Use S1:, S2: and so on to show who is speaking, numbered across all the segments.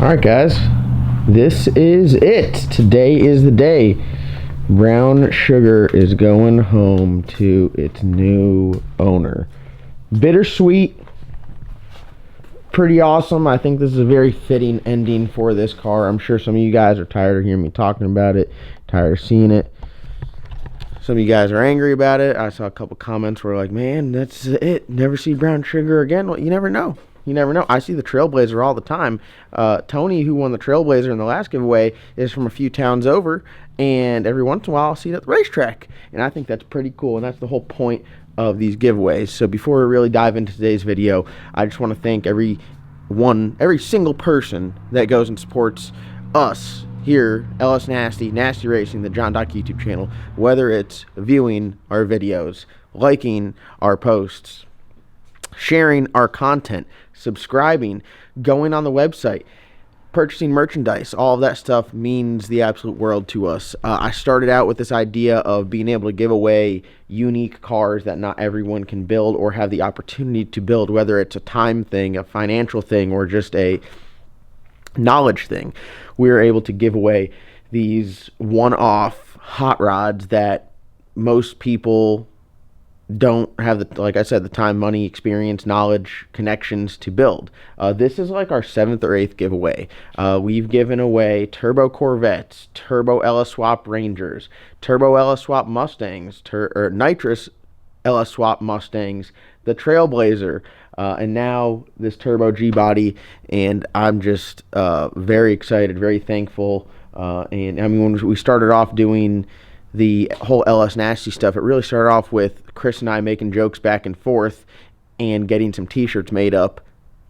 S1: Alright guys, this is it. Today is the day. Brown Sugar is going home to its new owner. Bittersweet. Pretty awesome. I think this is a very fitting ending for this car. I'm sure some of you guys are tired of hearing me talking about it, tired of seeing it. Some of you guys are angry about it. I saw a couple comments where like, man, that's it. Never see Brown Sugar again. Well, you never know. You never know. I see the Trailblazer all the time. Tony, who won the Trailblazer in the last giveaway, is from a few towns over, and every once in a while I'll see it at the racetrack. And I think that's pretty cool, and that's the whole point of these giveaways. So before we really dive into today's video, I just want to thank every single person that goes and supports us here, LS Nasty Racing, the John Doc YouTube channel, whether it's viewing our videos, liking our posts, sharing our content, subscribing, going on the website, purchasing merchandise. All of that stuff means the absolute world to us. I started out with this idea of being able to give away unique cars that not everyone can build or have the opportunity to build, whether it's a time thing, a financial thing, or just a knowledge thing. We were able to give away these one-off hot rods that most people don't have the, like I said, the time, money, experience, knowledge, connections to build. This is like our 7th or 8th giveaway. We've given away turbo Corvettes, turbo LS Swap Rangers, turbo LS Swap Mustangs, nitrous LS Swap Mustangs, the Trailblazer, and now this turbo G-body. And I'm just very excited, very thankful. And I mean, when we started off doing the whole LS Nasty stuff, it really started off with Chris and I making jokes back and forth and getting some t-shirts made up,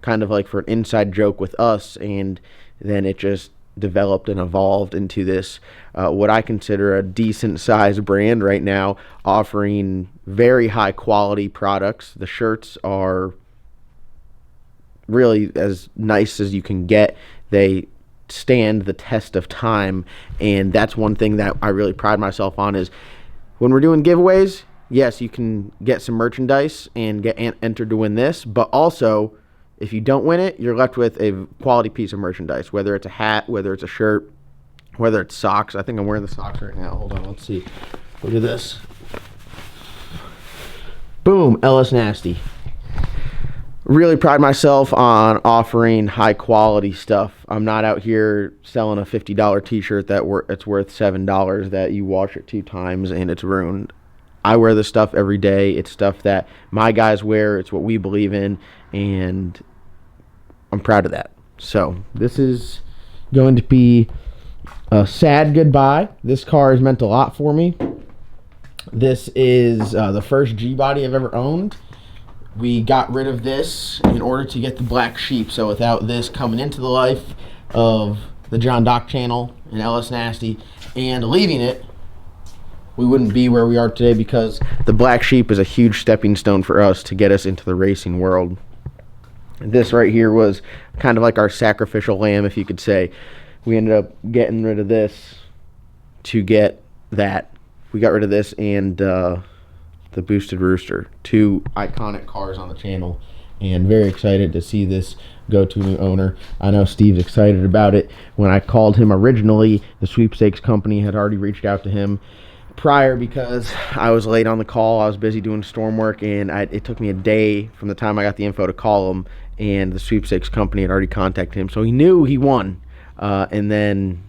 S1: kind of like for an inside joke with us, and then it just developed and evolved into this what I consider a decent sized brand right now, offering very high quality products. The shirts are really as nice as you can get. They stand the test of time, and that's one thing that I really pride myself on, is when we're doing giveaways, yes, you can get some merchandise and get entered to win this, but also if you don't win it, you're left with a quality piece of merchandise, whether it's a hat, whether it's a shirt, whether it's socks. I think I'm wearing the socks right now. Hold on, let's see. Look at this. Boom, LS Nasty. Really pride myself on offering high quality stuff. I'm not out here selling a $50 t-shirt it's worth $7 that you wash it 2 times and it's ruined. I wear this stuff every day. It's stuff that my guys wear. It's what we believe in, and I'm proud of that. So this is going to be a sad goodbye. This car has meant a lot for me. This is the first G-body I've ever owned. We got rid of this in order to get the black sheep. So without this coming into the life of the John Doc channel and LS Nasty and leaving it, we wouldn't be where we are today, because the black sheep is a huge stepping stone for us to get us into the racing world. This right here was kind of like our sacrificial lamb, if you could say. We ended up getting rid of this to get that. We got rid of this and the Boosted Rooster, 2 iconic cars on the channel, and very excited to see this go to a new owner. I know Steve's excited about it. When I called him originally, the sweepstakes company had already reached out to him prior, because I was late on the call. I was busy doing storm work, and it took me a day from the time I got the info to call him, and the sweepstakes company had already contacted him, so he knew he won. And then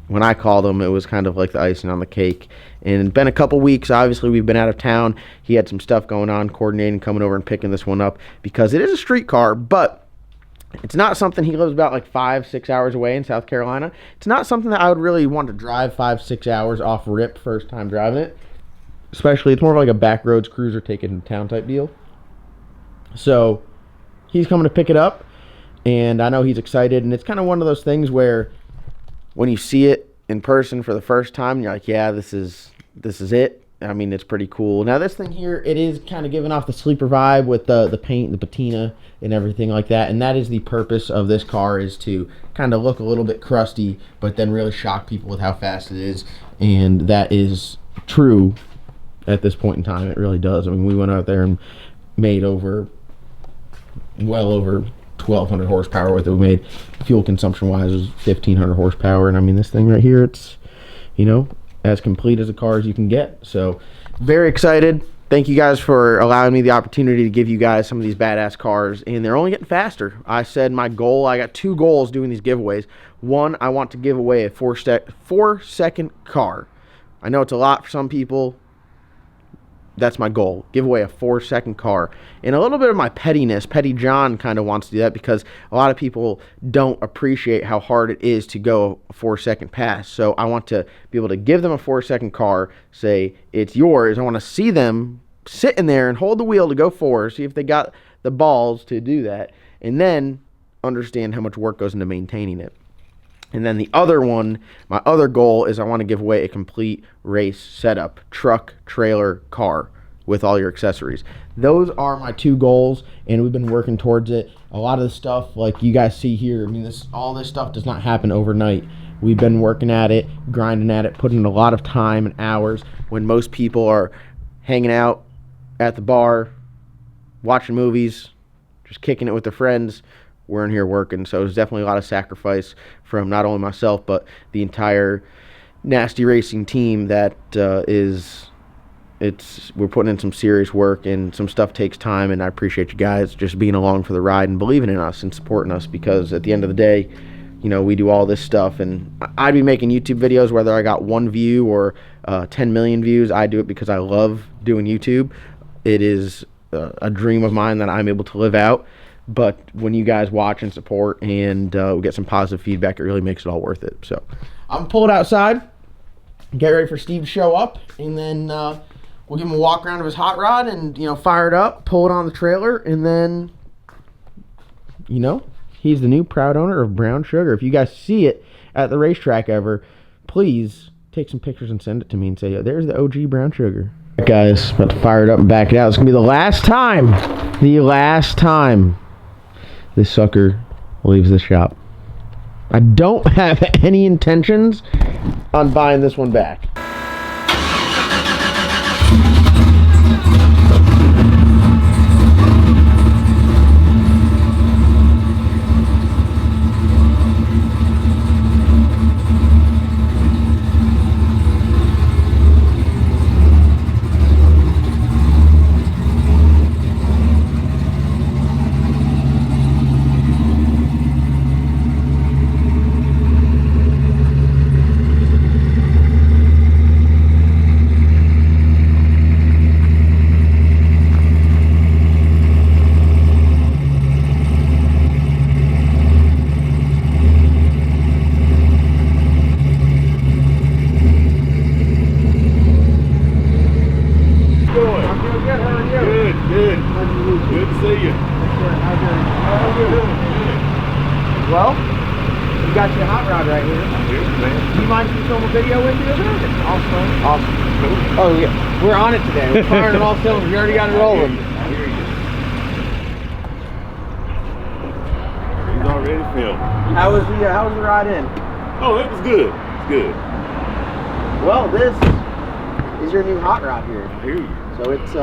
S1: when I called him, it was kind of like the icing on the cake. And it's been a couple weeks. Obviously, we've been out of town. He had some stuff going on, coordinating, coming over and picking this one up, because it is a street car, but it's not something. He lives about like 5-6 hours away in South Carolina. It's not something that I would really want to drive 5-6 hours off rip first time driving it. Especially, it's more of like a backroads cruiser taking to town type deal. So he's coming to pick it up, and I know he's excited. And it's kind of one of those things where when you see it in person for the first time, you're like, yeah, this is it. I mean, it's pretty cool. Now, this thing here, it is kind of giving off the sleeper vibe with the paint, the patina, and everything like that. And that is the purpose of this car, is to kind of look a little bit crusty, but then really shock people with how fast it is. And that is true at this point in time. It really does. I mean, we went out there and made well over 1,200 horsepower with it. We made fuel consumption wise was 1,500 horsepower, and I mean this thing right here, it's, you know, as complete as a car as you can get. So very excited. Thank you guys for allowing me the opportunity to give you guys some of these badass cars, and they're only getting faster. I said my goal, I got 2 goals doing these giveaways. One, I want to give away a 4-second car. I know it's a lot for some people. That's my goal. Give away a 4-second car. And a little bit of my pettiness, Petty John kind of wants to do that because a lot of people don't appreciate how hard it is to go a 4-second pass. So I want to be able to give them a 4-second car, say it's yours. I want to see them sit in there and hold the wheel to go 4, see if they got the balls to do that, and then understand how much work goes into maintaining it. And then the other one, my other goal is I want to give away a complete race setup, truck, trailer, car, with all your accessories. Those are my 2 goals, and we've been working towards it. A lot of the stuff, like you guys see here, I mean, all this stuff does not happen overnight. We've been working at it, grinding at it, putting in a lot of time and hours when most people are hanging out at the bar, watching movies, just kicking it with their friends. We're in here working, so there's definitely a lot of sacrifice from not only myself but the entire Nasty Racing team. That we're putting in some serious work, and some stuff takes time, and I appreciate you guys just being along for the ride and believing in us and supporting us, because at the end of the day, you know, we do all this stuff, and I'd be making YouTube videos whether I got 1 view or 10 million views. I do it because I love doing YouTube. It is a dream of mine that I'm able to live out. But when you guys watch and support and we get some positive feedback, it really makes it all worth it. So I'm going to pull it outside, get ready for Steve to show up, and then we'll give him a walk around of his hot rod and, you know, fire it up, pull it on the trailer, and then, you know, he's the new proud owner of Brown Sugar. If you guys see it at the racetrack ever, please take some pictures and send it to me and say, oh, there's the OG Brown Sugar. All right, guys, about to fire it up and back it out. It's going to be the last time this sucker leaves the shop. I don't have any intentions on buying this one back. Well, you got your hot rod right here. Do you mind if we film a video with you? Awesome. Oh, yeah. We're on it today. We're firing on all cylinders. We already got it rolling.
S2: He's already filmed.
S1: How was the ride in?
S2: Oh, it was good. It's good.
S1: Well, this is your new hot rod here.
S2: I hear you.
S1: So it's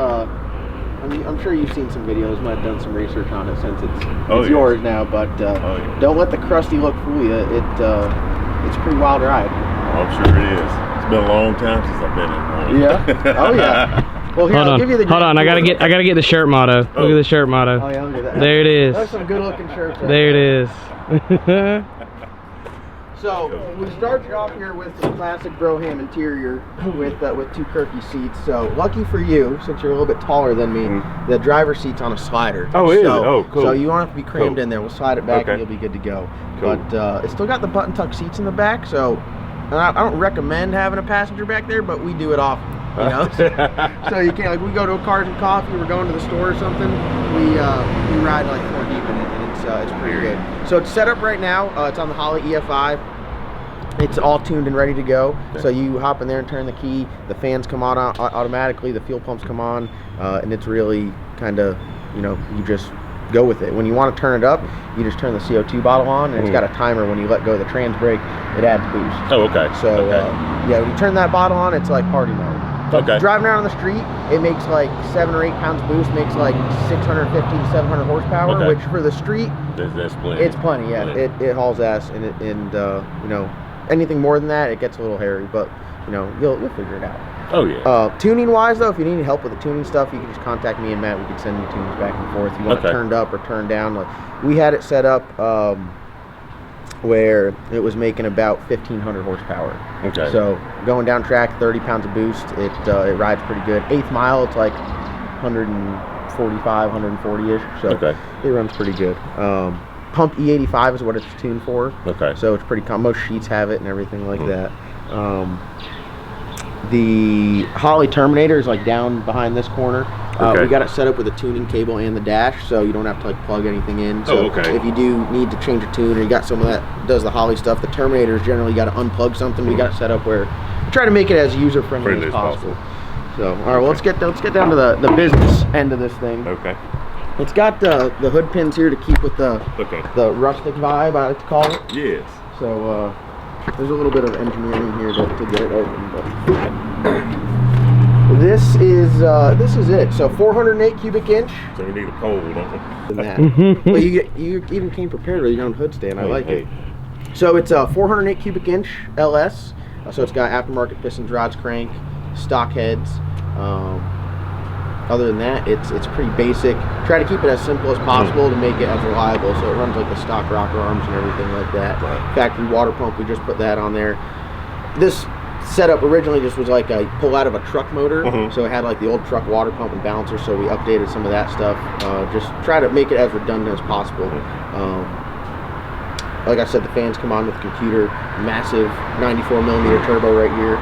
S1: I mean, I'm sure you've seen some videos, might have done some research on it since it's yours now, but don't let the crusty look fool you. It's a pretty wild ride.
S2: Oh, I'm sure it is. It's been a long time since I've been in one.
S1: Yeah? Oh, yeah. Well, here,
S3: Hold
S1: I'll
S3: on.
S1: give you the
S3: Hold on, I gotta get the shirt motto. Look at the shirt motto.
S1: Oh, yeah, look at that.
S3: There it is.
S1: That's some good looking shirts. Right
S3: there it is.
S1: So we start you off here with some classic Broham interior with 2 Kirky seats. So lucky for you, since you're a little bit taller than me, the driver's seat's on a slider.
S2: Oh, is it?
S1: So,
S2: Oh, cool.
S1: So you won't have to be crammed in there. We'll slide it back and you'll be good to go.
S2: Cool.
S1: But it's still got the button tuck seats in the back. So I don't recommend having a passenger back there, but we do it often. You know, so you can't, like, we go to a Cars and Coffee, we're going to the store or something, we ride like 4 deep in it, and it's pretty good. So it's set up right now. It's on the Holley EFI. It's all tuned and ready to go. So you hop in there and turn the key, the fans come on automatically, the fuel pumps come on, and it's really kind of, you know, you just go with it. When you want to turn it up, you just turn the CO2 bottle on, and it's got a timer. When you let go of the trans brake, it adds boost.
S2: Oh, okay.
S1: So yeah, when you turn that bottle on, it's like party mode. But
S2: Okay.
S1: driving around on the street, it makes like 7 or 8 pounds boost, makes like 650 to 700 horsepower,
S2: Okay.
S1: which for the street,
S2: That's plenty.
S1: it's plenty. Yeah, it hauls ass, and you know, anything more than that, it gets a little hairy. But you know, you'll figure it out.
S2: Oh yeah.
S1: Tuning wise though, if you need help with the tuning stuff, you can just contact me and Matt. We can send you tunes back and forth. You want
S2: Okay.
S1: it turned up or turned down. Like we had it set up where it was making about 1,500 horsepower.
S2: Okay.
S1: So going down track, 30 pounds of boost, it rides pretty good. 8th mile, it's like 145, 140-ish. So
S2: Okay.
S1: it runs pretty good. Pump E85 is what it's tuned for.
S2: Okay.
S1: So it's pretty most sheets have it and everything like that. The Holley Terminator is like down behind this corner.
S2: Okay.
S1: We got it set up with a tuning cable and the dash, so you don't have to like plug anything in. So
S2: okay.
S1: if you do need to change a tune or you got someone that does the Holley stuff, the Terminator's generally got to unplug something. We got it set up where we try to make it as user friendly as possible. So all right, well, let's get down to the business end of this thing.
S2: Okay.
S1: It's got the hood pins here to keep with the rustic vibe, I like to call it.
S2: Yes.
S1: So there's a little bit of engineering here to get it open, but this is it. So 408 cubic inch.
S2: So we need a pole, don't we?
S1: Than that. But you even came prepared with your own hood stand. I like it. So it's a 408 cubic inch LS. So it's got aftermarket pistons, rods, crank, stock heads. Other than that, it's pretty basic. Try to keep it as simple as possible to make it as reliable. So it runs like the stock rocker arms and everything like that.
S2: Right.
S1: Factory water pump, we just put that on there. This setup originally just was like a pull out of a truck motor. So it had like the old truck water pump and balancer. So we updated some of that stuff. Just try to make it as redundant as possible. Like I said, the fans come on with the computer, massive 94 millimeter turbo right here.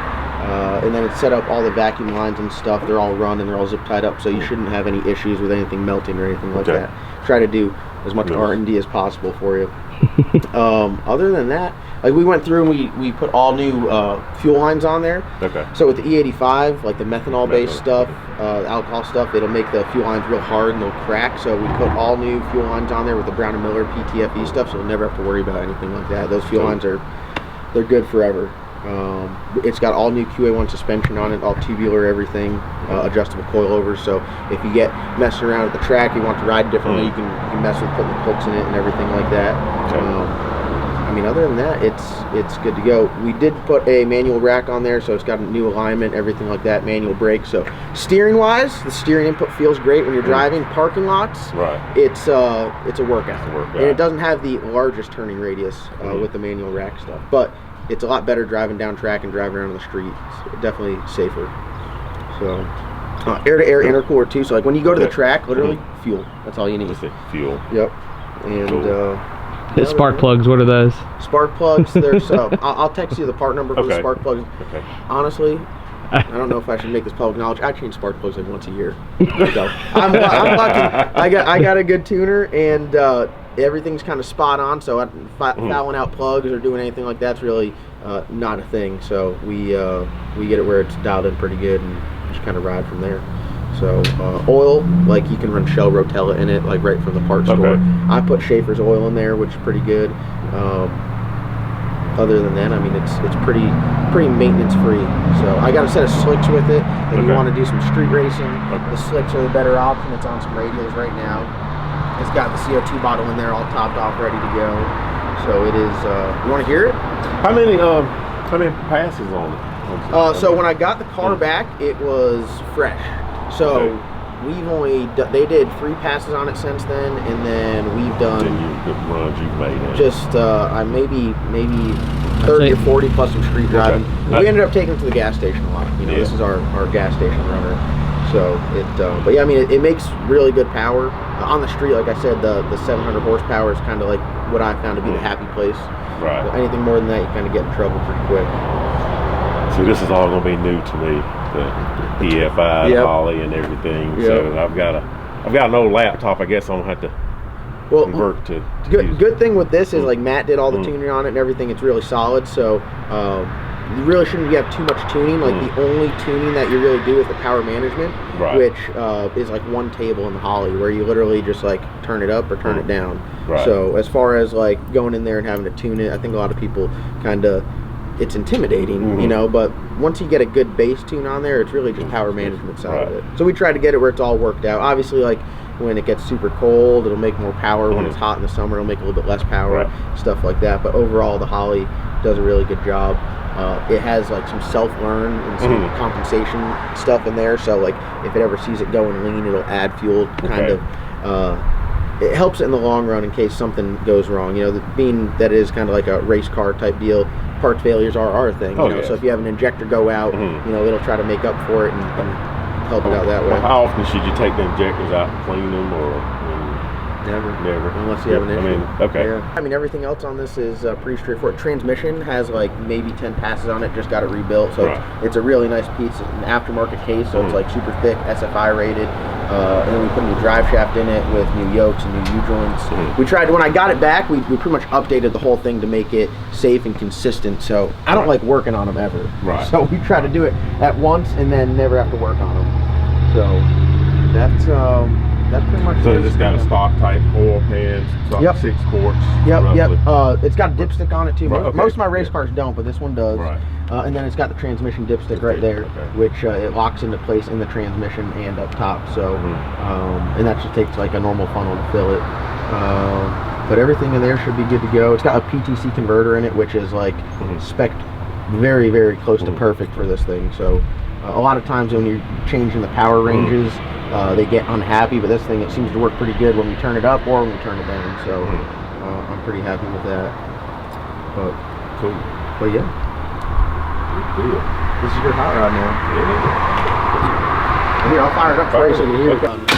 S1: And then it's set up all the vacuum lines and stuff. They're all run and they're all zip tied up, so you shouldn't have any issues with anything melting or anything like that. Try to do as much R&D as possible for you. Other than that, like we went through and we put all new fuel lines on there.
S2: Okay.
S1: So with the E85, like the methanol-based stuff, alcohol stuff, it'll make the fuel lines real hard and they'll crack. So we put all new fuel lines on there with the Brown & Miller PTFE stuff, so you'll never have to worry about anything like that. Those fuel lines they're good forever. It's got all new QA1 suspension on it, all tubular, everything, adjustable coilovers. So if you get messing around at the track, you want to ride differently, you can mess with putting the clips in it and everything like that. I mean, other than that, it's good to go. We did put a manual rack on there, so it's got a new alignment, everything like that, manual brakes. So steering wise, the steering input feels great when you're driving. Parking lots, it's a workout. And it doesn't have the largest turning radius with the manual rack stuff, but it's a lot better driving down track and driving around on the street. It's definitely safer. So air-to-air intercooler too. So like when you go to the track, literally fuel. That's all you need.
S2: Fuel.
S1: Yep. And
S3: spark plugs. What are those?
S1: Spark plugs. There's I'll text you the part number for the spark plugs.
S2: Okay.
S1: Honestly, I don't know if I should make this public knowledge. I change spark plugs like once a year. So I'm lucky. I got a good tuner and everything's kind of spot on. So fouling out plugs or doing anything like that's really not a thing. So we get it where it's dialed in pretty good and just kind of ride from there. So oil, like you can run Shell Rotella in it, like right from the parts store. I put Schaefer's oil in there, which is pretty good. Other than that, I mean, it's pretty maintenance free. So I got a set of slicks with it. If you want to do some street racing, the slicks are the better option. It's on some radials right now. It's got the CO2 bottle in there, all topped off, ready to go. So it is. You want to hear it?
S2: How many passes on it?
S1: So when I got the car back, it was fresh. So they did 3 passes on it since then, and then we've done
S2: the runs you've made.
S1: Just maybe 30 or 40 plus some street driving. We ended up taking it to the gas station a lot. You know, this is our gas station runner. So but yeah, I mean, it makes really good power on the street. Like I said, the 700 horsepower is kind of like what I found to be the happy place.
S2: Right.
S1: So anything more than that, you kind of get in trouble pretty quick.
S2: See, this is all going to be new to me, the EFI, Holley, and everything. So I've got an old laptop. I guess I'm going to have to convert to
S1: good thing with this is like Matt did all the tuning on it and everything. It's really solid. So you really shouldn't have too much tuning. Like the only tuning that you really do is the power management, which is like one table in the Holley where you literally just like turn it up or turn it down. So as far as like going in there and having to tune it, I think a lot of people kind of it's intimidating, you know, but once you get a good bass tune on there, it's really just power management side of it. So we try to get it where it's all worked out. Obviously, like when it gets super cold, it'll make more power. When it's hot in the summer, it'll make a little bit less power, stuff like that. But overall, the Holley does a really good job. It has like some self-learn and some compensation stuff in there. So like if it ever sees it going lean, it'll add fuel kind of. It helps it in the long run in case something goes wrong. You know, being that it is kind of like a race car type deal, parts failures are our thing. You know, so if you have an injector go out, you know, it'll try to make up for it and help it out that way.
S2: Well, how often should you take the injectors out and clean them, or?
S1: Never.
S2: Unless
S1: you have an issue.
S2: I mean, okay.
S1: Yeah. I mean, everything else on this is pretty straightforward. Transmission has like maybe 10 passes on it, just got it rebuilt. So it's a really nice piece. It's an aftermarket case, so it's like super thick, SFI rated. And then we put a new drive shaft in it with new yokes and new U-joints. We tried, when I got it back, we pretty much updated the whole thing to make it safe and consistent. So I don't like working on them ever. So we try to do it at once and then never have to work on them. So that's pretty much.
S2: So it's got a stock type oil pan, 6 quarts.
S1: It's got a dipstick on it too. Most of my race cars don't, but this one does. And then it's got the transmission dipstick right there, which it locks into place in the transmission and up top. So, and that just takes like a normal funnel to fill it. But everything in there should be good to go. It's got a PTC converter in it, which is like spec very, very close to perfect for this thing. So a lot of times when you're changing the power ranges, they get unhappy, but this thing, it seems to work pretty good when we turn it up or when we turn it down. So I'm pretty happy with that. But
S2: cool.
S1: But yeah. This is your hot rod now. Here, I'll fire it up for you so you can hear it.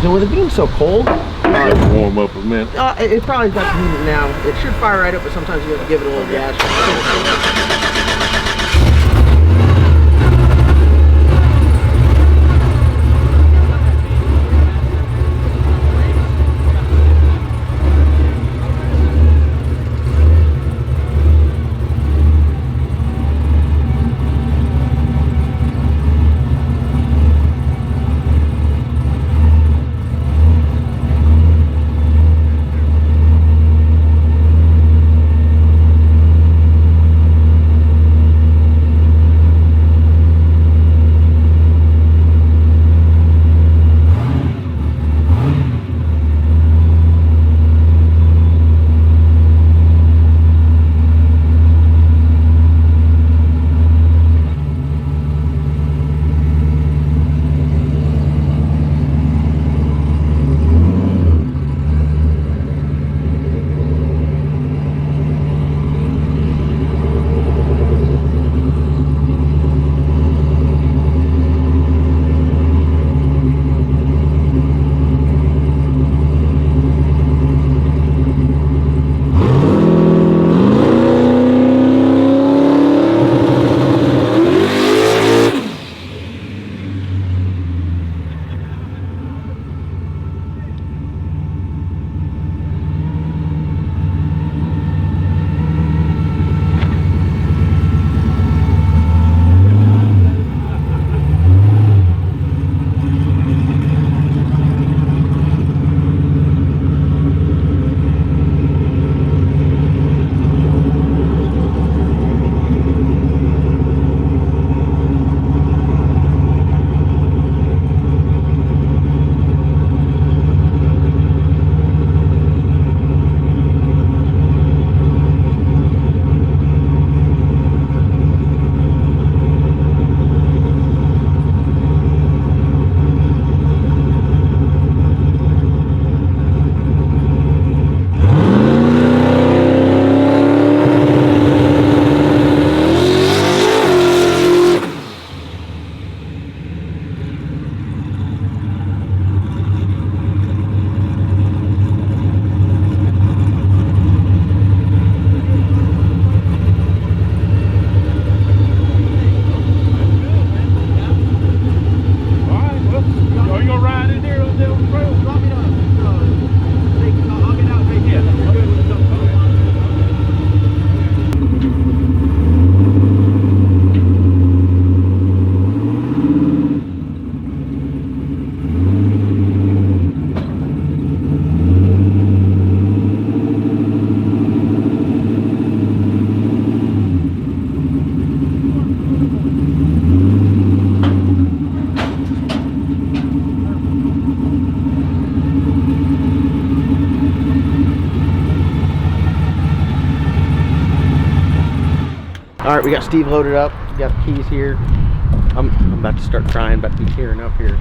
S1: So with it being so cold,
S2: warm up a minute.
S1: It probably got to heat now. It should fire right up, but sometimes you have to give it a little gas. All right, we got Steve loaded up. We got the keys here. I'm about to start crying, about to be tearing up here.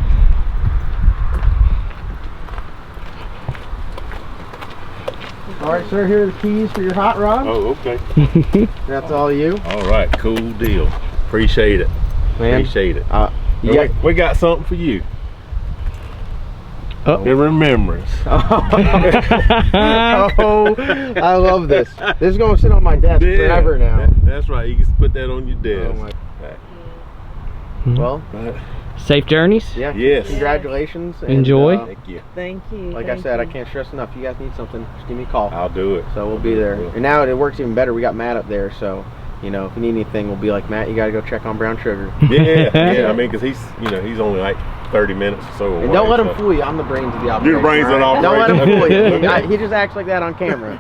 S1: All right, sir, here are the keys for your hot rod.
S2: Oh, okay.
S1: That's all you.
S2: All right, cool deal. Appreciate it.
S1: Man.
S2: Appreciate it. We got something for you.
S3: Oh.
S2: In remembrance.
S1: Oh, I love this. This is going to sit on my desk forever now.
S2: That's right. You can put that on your desk.
S1: Well,
S3: safe journeys.
S1: yeah.
S2: Yes.
S1: Congratulations. And,
S3: Enjoy.
S2: Thank you.
S4: Thank you.
S1: like I said, I can't stress enough. You guys need something, just give me a call.
S2: I'll do it.
S1: So we'll be there. And now it works even better. We got Matt up there, so you know, if you need anything, we'll be like, Matt, you got to go check on brown sugar.
S2: Yeah. I mean, because he's only like 30 minutes or so away.
S1: And don't let him fool you. I'm the brains of the operation.
S2: You're the brains of the operation.
S1: Don't let him fool you. He just acts like that on camera.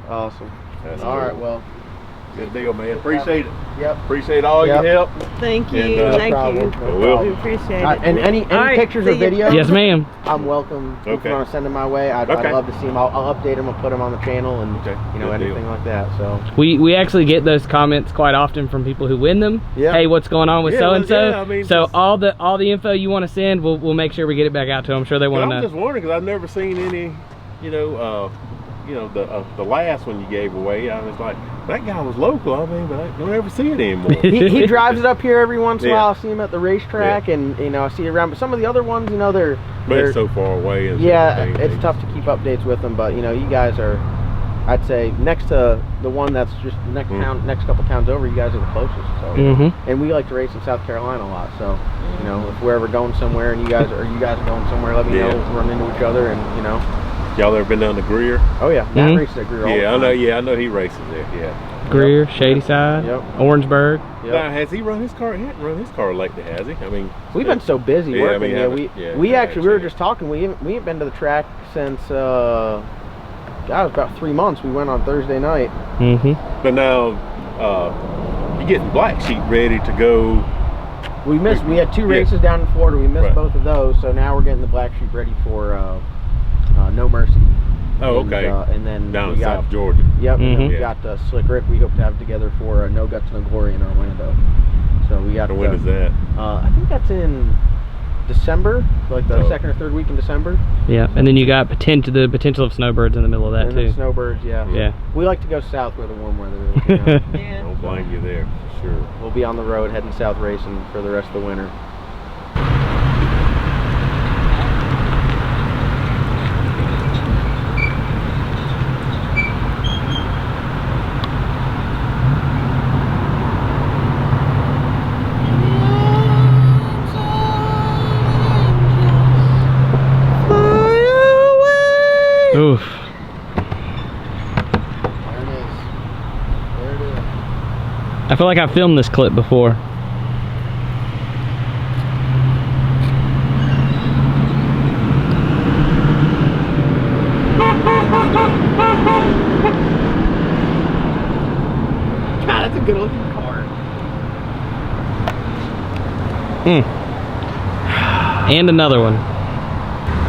S1: Awesome.
S2: That's
S1: all
S2: cool.
S1: right, well.
S2: Good deal, man. Appreciate it.
S1: Yep.
S2: Appreciate all your help.
S4: Thank you.
S2: And,
S4: Thank you. We appreciate it.
S1: And any pictures or videos?
S3: Yes, ma'am.
S1: I'm welcome. If you want to send them my way, I'd love to see them. I'll update them. I'll put them on the channel and you know, anything like that. So
S3: we actually get those comments quite often from people who win them.
S1: Yeah.
S3: Hey, what's going on with so and so?
S2: I mean,
S3: so all the info you want to send, we'll make sure we get it back out to them. I'm sure they want to know.
S2: I'm just wondering because I've never seen any, the last one you gave away. I was like, that guy was local. I mean, but I don't ever see it anymore.
S1: he drives it up here every once in a while. I see him at the racetrack, and you know, I see it around. But some of the other ones, you know, they're
S2: so far away. And
S1: it's tough to keep updates with them. But you know, you guys are, I'd say, next to the one that's just the next town, next couple towns over, you guys are the closest. So, and we like to race in South Carolina a lot. So, you know, if we're ever going somewhere and you guys are going somewhere, let me know. We'll run into each other, and you know.
S2: Y'all ever been down to Greer?
S1: Oh yeah, Matt races at Greer all the time.
S2: I know he races there. Yeah.
S3: Greer, Shady Side, Orangeburg.
S2: Now, has he run his car? He hasn't run his car lately, has he? I mean,
S1: we've been so busy working. We were just talking. We ain't been to the track since it was about 3 months. We went on Thursday night.
S2: But now you're getting Black Sheep ready to go.
S1: We had 2 races down in Florida. We missed both of those, so now we're getting the Black Sheep ready for No Mercy.
S2: Oh, okay.
S1: And then
S2: down in South Georgia.
S1: Yep. And then we got Slick Rick. We hope to have together for No Guts, No Glory in Orlando. So we got.
S2: When is that?
S1: I think that's in December, like the second or third week in December.
S3: Yeah, and then you got the potential of snowbirds in the middle of that too.
S1: Snowbirds, yeah. We like to go south where the warm weather is. You know?
S2: Don't blame you there, for sure.
S1: We'll be on the road heading south racing for the rest of the winter.
S3: Oof.
S1: There it is. There it is.
S3: I feel like I've filmed this clip before.
S1: God, that's a good looking car.
S3: And another one.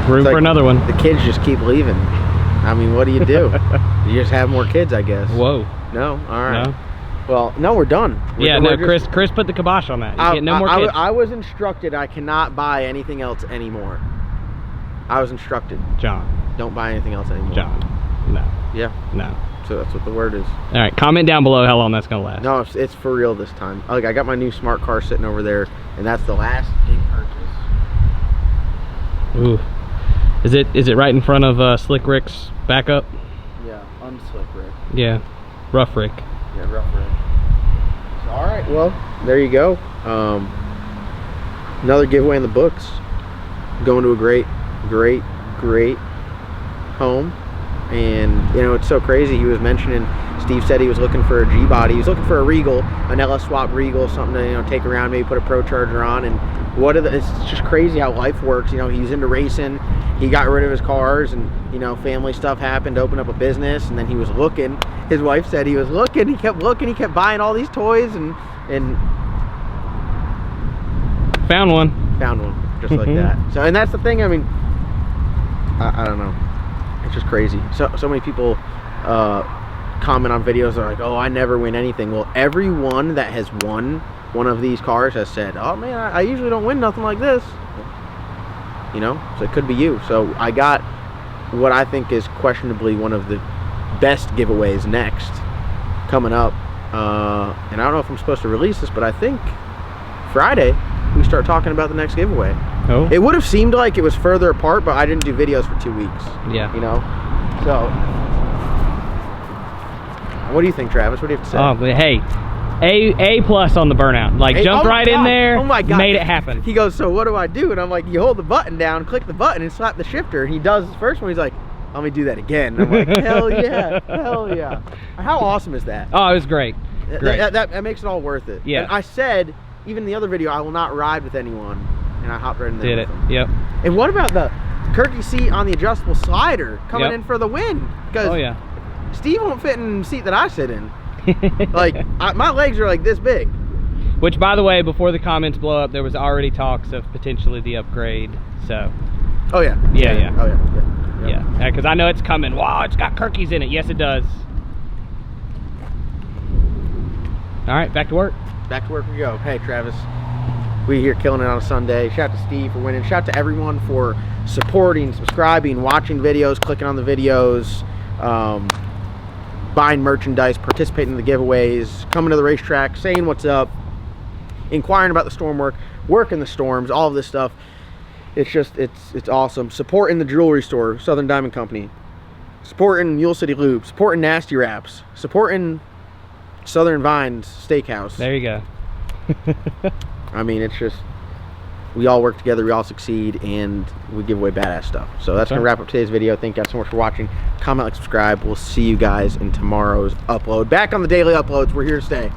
S3: Room for another one.
S1: The kids just keep leaving. I mean, what do? You just have more kids, I guess.
S3: Whoa.
S1: No? All right.
S3: No.
S1: Well, no, we're done.
S3: Chris put the kibosh on that. You get no more kids.
S1: I was instructed I cannot buy anything else anymore. I was instructed.
S3: John.
S1: Don't buy anything else anymore.
S3: John. No.
S1: Yeah.
S3: No.
S1: So that's what the word is.
S3: All right, comment down below how long that's gonna last.
S1: No, it's for real this time. Like, I got my new smart car sitting over there, and that's the last big purchase.
S3: Ooh. Is it right in front of Slick Rick's backup?
S1: Yeah, unslick Rick.
S3: Yeah, Rough Rick.
S1: Yeah, Rough Rick. So, all right, well, there you go. Another giveaway in the books. Going to a great home. And you know, it's so crazy. He was mentioning, Steve said he was looking for a G-body. He was looking for a Regal, an LS swap Regal, something to, you know, take around, maybe put a Pro Charger on. And it's just crazy how life works. You know, he's into racing. He got rid of his cars, and you know, family stuff happened, opened up a business, and then he was looking. His wife said he was looking. He kept looking. He kept buying all these toys, and
S3: found one
S1: just like that. So, and that's the thing. I mean, I don't know. It's just crazy. So many people comment on videos, they're like, oh, I never win anything. Well, everyone that has won one of these cars has said, oh man, I usually don't win nothing like this. You know, so it could be you. So I got what I think is questionably one of the best giveaways next coming up. And I don't know if I'm supposed to release this, but I think Friday we start talking about the next giveaway.
S3: Oh.
S1: It would have seemed like it was further apart, but I didn't do videos for 2 weeks.
S3: Yeah.
S1: You know? So, what do you think, Travis? What do you have to say?
S3: Oh, hey, A+ on the burnout. Like, jumped right in there.
S1: Oh my God.
S3: Made it happen.
S1: He goes, so what do I do? And I'm like, you hold the button down, click the button, and slap the shifter. And he does his first one. He's like, let me do that again. And I'm like, hell yeah, hell yeah. How awesome is that?
S3: Oh, it was great. Great.
S1: That makes it all worth it.
S3: Yeah.
S1: And I said, even in the other video, I will not ride with anyone. And I hopped right in there.
S3: Did it. Yep.
S1: And what about the Kirky seat on the adjustable slider coming in for the win? Because
S3: oh yeah,
S1: Steve won't fit in the seat that I sit in. Like, my legs are like this big.
S3: Which, by the way, before the comments blow up, there was already talks of potentially the upgrade. So.
S1: Oh yeah.
S3: Yeah.
S1: Oh yeah.
S3: Yeah. Because I know it's coming. Wow, it's got Kirky's in it. Yes, it does. All right, back to work.
S1: Back to work we go. Hey, Travis. We here killing it on a Sunday. Shout out to Steve for winning. Shout out to everyone for supporting, subscribing, watching videos, clicking on the videos, buying merchandise, participating in the giveaways, coming to the racetrack, saying what's up, inquiring about the storm work, working the storms, all of this stuff. It's just, it's awesome. Supporting the jewelry store, Southern Diamond Company. Supporting Mule City Lube. Supporting Nasty Wraps. Supporting Southern Vines Steakhouse.
S3: There you go.
S1: I mean, it's just, we all work together, we all succeed, and we give away badass stuff. So that's going to wrap up today's video. Thank you guys so much for watching. Comment, like, subscribe. We'll see you guys in tomorrow's upload. Back on the daily uploads. We're here to stay.